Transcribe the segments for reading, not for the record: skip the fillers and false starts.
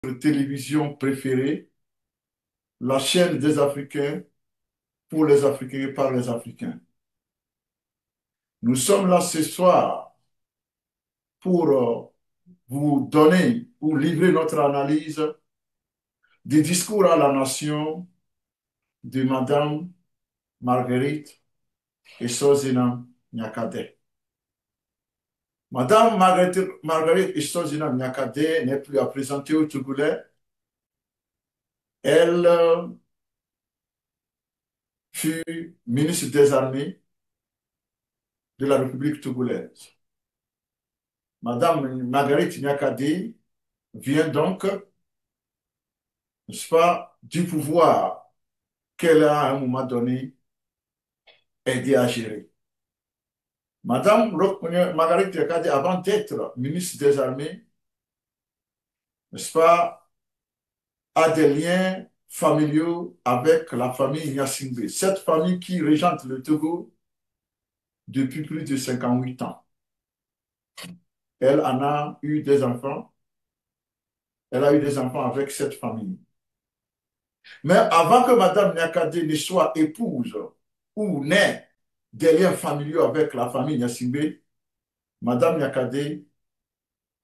Télévision préférée, la chaîne des Africains, pour les Africains et par les Africains. Nous sommes là ce soir pour vous donner ou livrer notre analyse des discours à la nation de Madame Marguerite Esozina Nyakade. Madame Marguerite Esozina Nyakade n'est plus à présenter au Togolais. Elle fut ministre des Armées de la République togolaise. Madame Marguerite Nyakade vient donc, n'est-ce pas, du pouvoir qu'elle a à un moment donné aidé à gérer. Madame Marguerite Nyakade, avant d'être ministre des Armées, n'est-ce pas, a des liens familiaux avec la famille Gnassingbé, cette famille qui régente le Togo depuis plus de 58 ans. Elle en a eu des enfants, elle a eu des enfants avec cette famille. Mais avant que Madame Nyakade ne soit épouse ou n'ait des liens familiaux avec la famille Gnassingbé, Madame Nyakade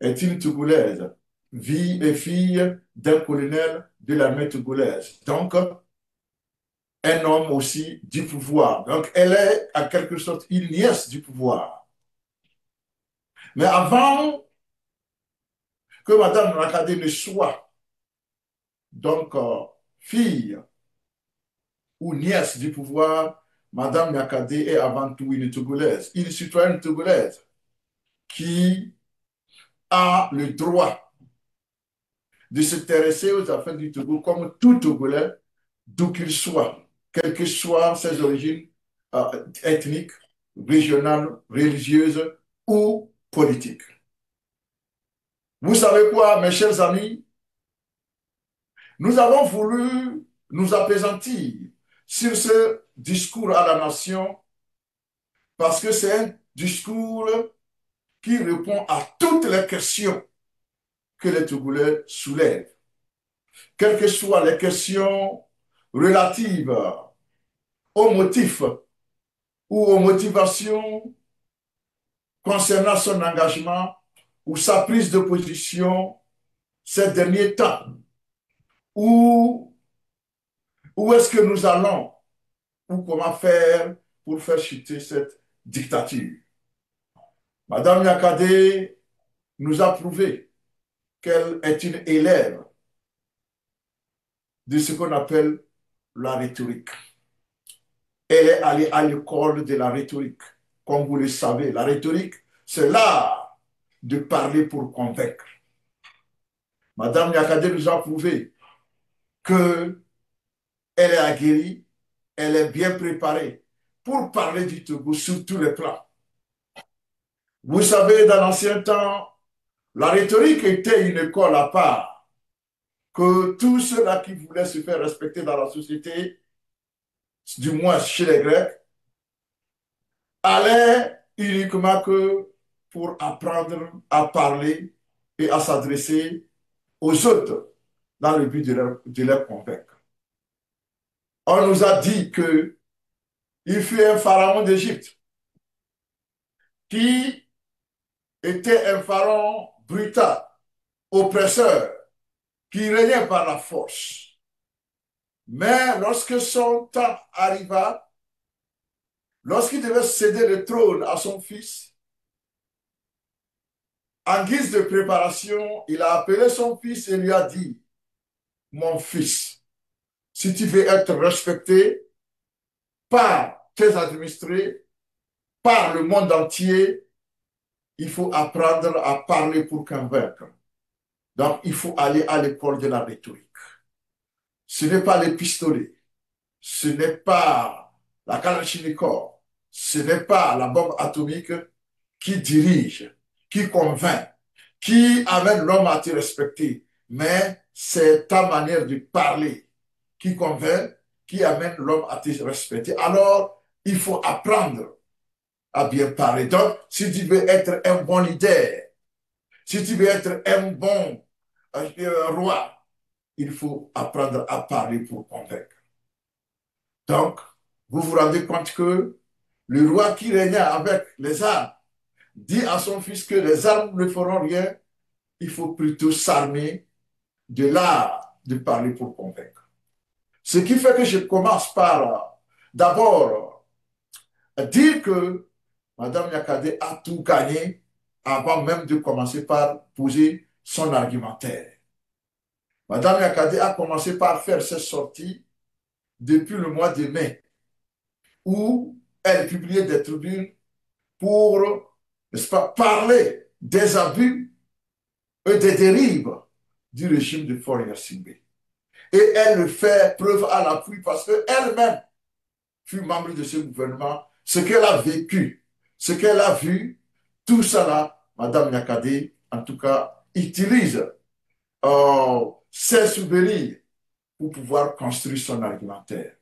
est une Togolaise, vie et fille d'un colonel de l'armée togolaise. Donc, un homme aussi du pouvoir. Donc, elle est en quelque sorte une nièce du pouvoir. Mais avant que Madame Nyakade ne soit donc fille ou nièce du pouvoir, Madame Nyakade est avant tout une Togolaise, une citoyenne togolaise qui a le droit de s'intéresser aux affaires du Togo comme tout Togolais, d'où qu'il soit, quelles que soient ses origines ethniques, régionales, religieuses ou politiques. Vous savez quoi, mes chers amis? Nous avons voulu nous apaisantir sur ce discours à la nation parce que c'est un discours qui répond à toutes les questions que les Togolais soulèvent, quelles que soient les questions relatives aux motifs ou aux motivations concernant son engagement ou sa prise de position ces derniers temps. Où est-ce que nous allons ou comment faire pour faire chuter cette dictature? Madame Nyakade nous a prouvé qu'elle est une élève de ce qu'on appelle la rhétorique. Elle est allée à l'école de la rhétorique. Comme vous le savez, la rhétorique, c'est l'art de parler pour convaincre. Madame Nyakade nous a prouvé qu'elle est aguerrie, elle est bien préparée pour parler du Togo sur tous les plans. Vous savez, dans l'ancien temps, la rhétorique était une école à part, que tous ceux-là qui voulaient se faire respecter dans la société, du moins chez les Grecs, allaient uniquement que pour apprendre à parler et à s'adresser aux autres dans le but de les convaincre. On nous a dit qu'il fut un pharaon d'Égypte qui était un pharaon brutal, oppresseur, qui régnait par la force. Mais lorsque son temps arriva, lorsqu'il devait céder le trône à son fils, en guise de préparation, il a appelé son fils et lui a dit, mon fils, si tu veux être respecté par tes administrés, par le monde entier, il faut apprendre à parler pour convaincre. Donc, il faut aller à l'école de la rhétorique. Ce n'est pas les pistolets, ce n'est pas la Kalachnikov, ce n'est pas la bombe atomique qui dirige, qui convainc, qui amène l'homme à te respecter, mais c'est ta manière de parler qui convainc, qui amène l'homme à te respecter. Alors, il faut apprendre à bien parler. Donc, si tu veux être un bon leader, si tu veux être un bon roi, il faut apprendre à parler pour convaincre. Donc, vous vous rendez compte que le roi qui régnait avec les armes dit à son fils que les armes ne feront rien, il faut plutôt s'armer de l'art de parler pour convaincre. Ce qui fait que je commence par d'abord dire que Mme Yakade a tout gagné avant même de commencer par poser son argumentaire. Mme Yakade a commencé par faire ses sorties depuis le mois de mai, où elle publiait des tribunes pour, n'est-ce pas, parler des abus et des dérives du régime de Faure Gnassingbé. Et elle le fait preuve à l'appui parce qu'elle-même fut membre de ce gouvernement. Ce qu'elle a vécu, ce qu'elle a vu, tout ça là, Mme Yakade, en tout cas, utilise ses souvenirs pour pouvoir construire son argumentaire.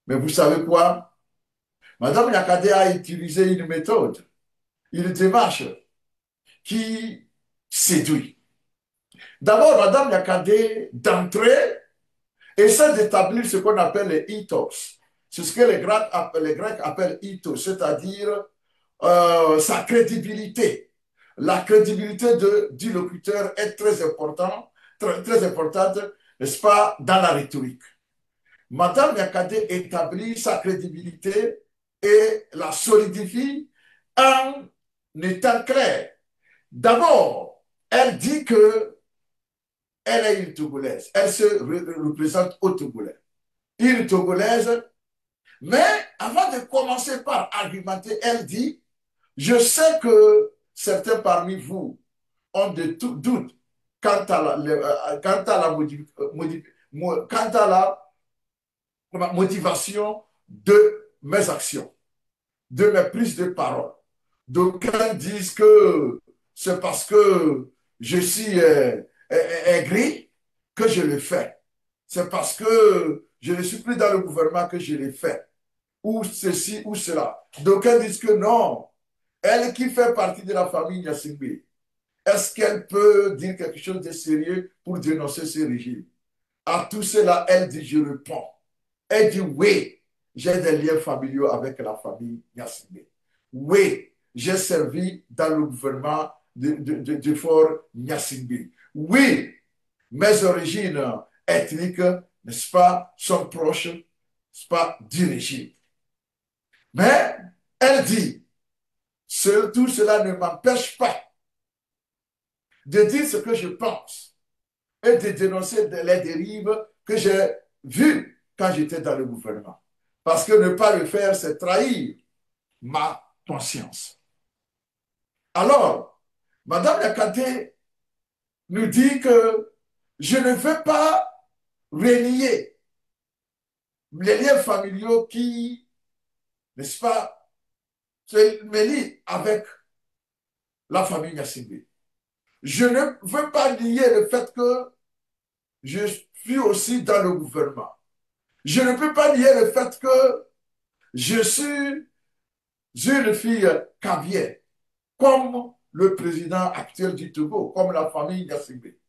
Mais vous savez quoi? Mme Yakade a utilisé une méthode, une démarche qui séduit. D'abord, Mme Yakade, d'entrée, essaie d'établir ce qu'on appelle les ethos. C'est ce que les Grecs appellent ethos, c'est-à-dire sa crédibilité. La crédibilité du locuteur est très importante, très importante, n'est-ce pas, dans la rhétorique. Madame Yakade établit sa crédibilité et la solidifie en étant claire. D'abord, elle dit que elle est une Togolaise. Elle se représente aux Togolais. Une Togolaise. Mais avant de commencer par argumenter, elle dit, je sais que certains parmi vous ont des doutes quant à la motivation de mes actions, de mes prises de parole. D'aucuns disent que c'est parce que je suis aigri que je le fais. C'est parce que je ne suis plus dans le gouvernement que je le fais. Ou ceci ou cela. D'aucuns disent que non. Elle qui fait partie de la famille Gnassingbé, est-ce qu'elle peut dire quelque chose de sérieux pour dénoncer ce régime? À tout cela, elle dit, je réponds. Elle dit, oui, j'ai des liens familiaux avec la famille Gnassingbé. Oui, j'ai servi dans le gouvernement de Fort Gnassingbé. Oui, mes origines ethniques, n'est-ce pas, sont proches, n'est-ce pas, du régime. Mais elle dit, tout cela ne m'empêche pas de dire ce que je pense et de dénoncer les dérives que j'ai vues quand j'étais dans le gouvernement. Parce que ne pas le faire, c'est trahir ma conscience. Alors, Mme Yakate nous dit que je ne veux pas renier les liens familiaux qui, n'est-ce pas, se me lient avec la famille Gnassingbé. Je ne veux pas nier le fait que je suis aussi dans le gouvernement. Je ne peux pas nier le fait que je suis une fille cavière, comme le président actuel du Togo, comme la famille Gnassingbé.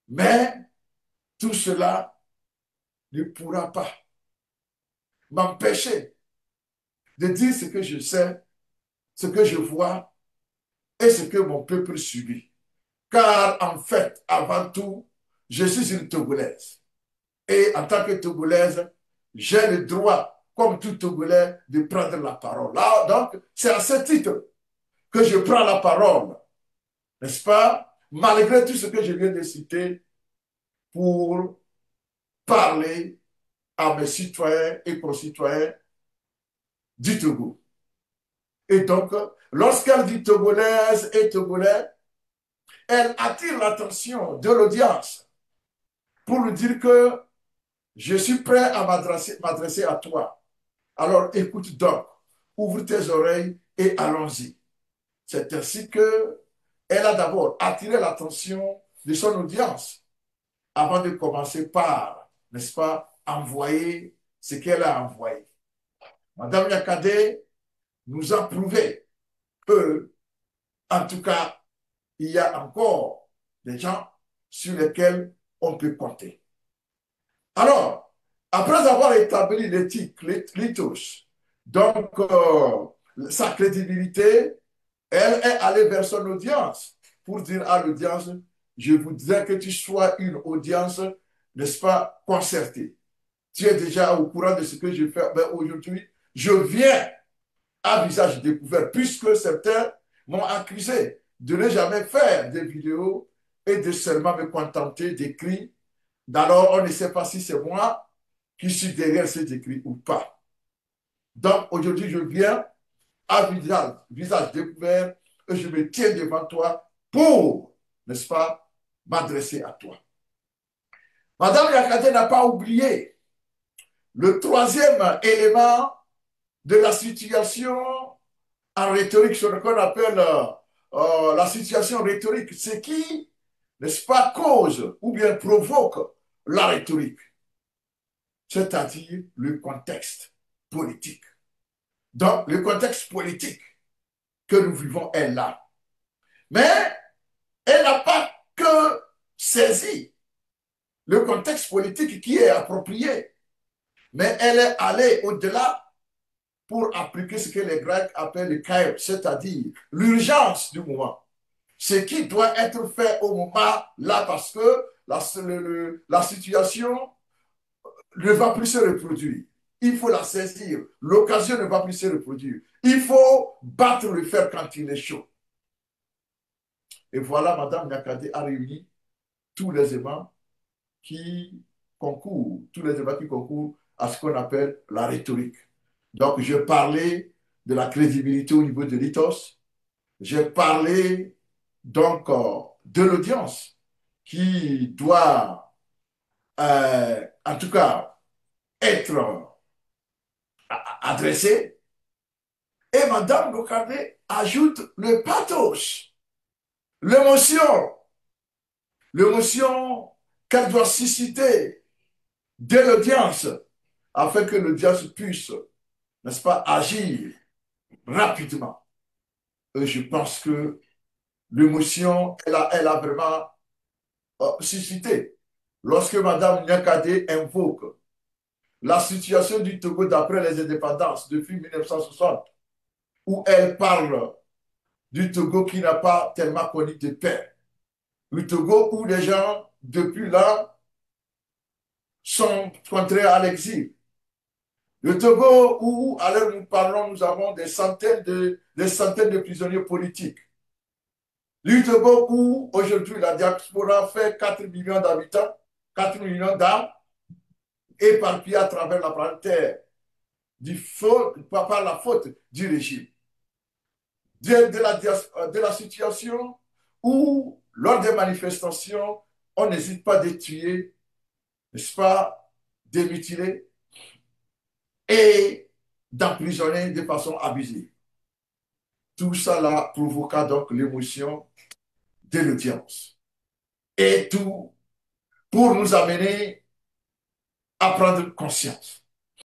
Mais tout cela ne pourra pas m'empêcher de dire ce que je sais, ce que je vois et ce que mon peuple subit. Car en fait, avant tout, je suis une Togolaise. Et en tant que Togolaise, j'ai le droit, comme tout Togolais, de prendre la parole. Là, donc, c'est à ce titre que je prends la parole, n'est-ce pas? Malgré tout ce que je viens de citer, pour parler à mes citoyens et concitoyens du Togo. Et donc, lorsqu'elle dit Togolaise et Togolais, elle attire l'attention de l'audience pour lui dire que je suis prêt à m'adresser à toi. Alors écoute donc, ouvre tes oreilles et allons-y. C'est ainsi que elle a d'abord attiré l'attention de son audience avant de commencer par, n'est-ce pas, envoyer ce qu'elle a envoyé. Madame Yakade nous a prouvé que, en tout cas, il y a encore des gens sur lesquels on peut compter. Alors, après avoir établi l'éthique, l'éthos, donc sa crédibilité, elle est allée vers son audience pour dire à l'audience, je voudrais que tu sois une audience, n'est-ce pas, concertée. Tu es déjà au courant de ce que je fais. Ben, aujourd'hui, je viens à visage découvert, puisque certains m'ont accusé de ne jamais faire de vidéos et de seulement me contenter d'écrits. Alors, on ne sait pas si c'est moi qui suis derrière ces écrits ou pas. Donc, aujourd'hui, je viens à visage découvert et je me tiens devant toi pour, n'est-ce pas, m'adresser à toi. Madame Yakate n'a pas oublié le troisième élément de la situation en rhétorique, ce qu'on appelle la situation rhétorique, c'est qui, n'est-ce pas, cause ou bien provoque la rhétorique, c'est-à-dire le contexte politique. Donc, le contexte politique que nous vivons est là. Mais elle n'a pas que saisi le contexte politique qui est approprié, mais elle est allée au-delà pour appliquer ce que les Grecs appellent le chaos, c'est-à-dire l'urgence du moment. Ce qui doit être fait au moment là parce que la situation ne va plus se reproduire. Il faut la saisir. L'occasion ne va plus se reproduire. Il faut battre le fer quand il est chaud. Et voilà, Madame Nyakade a réuni tous les éléments tous les éléments qui concourent à ce qu'on appelle la rhétorique. Donc, je parlais de la crédibilité au niveau de l'ethos. J'ai parlé donc de l'audience qui doit, en tout cas, être adressée. Et Madame Bocardé ajoute le pathos, l'émotion, l'émotion qu'elle doit susciter dès l'audience afin que l'audience puisse, n'est-ce pas, agir rapidement. Et je pense que l'émotion, elle a vraiment suscité. Lorsque Mme Nyakade invoque la situation du Togo d'après les indépendances depuis 1960, où elle parle du Togo qui n'a pas tellement connu de paix. Le Togo où les gens, depuis là, sont contraires à l'exil. Le Togo où, à l'heure où nous parlons, nous avons des centaines de prisonniers politiques. Le Togo où, aujourd'hui, la diaspora fait 4 millions d'habitants, 4 millions d'âmes, éparpillés à travers la planète Terre, par la faute du régime. De la situation où, lors des manifestations, on n'hésite pas de tuer, n'est-ce pas, de mutiler et d'emprisonner de façon abusive. Tout cela provoqua donc l'émotion de l'audience. Et tout pour nous amener à prendre conscience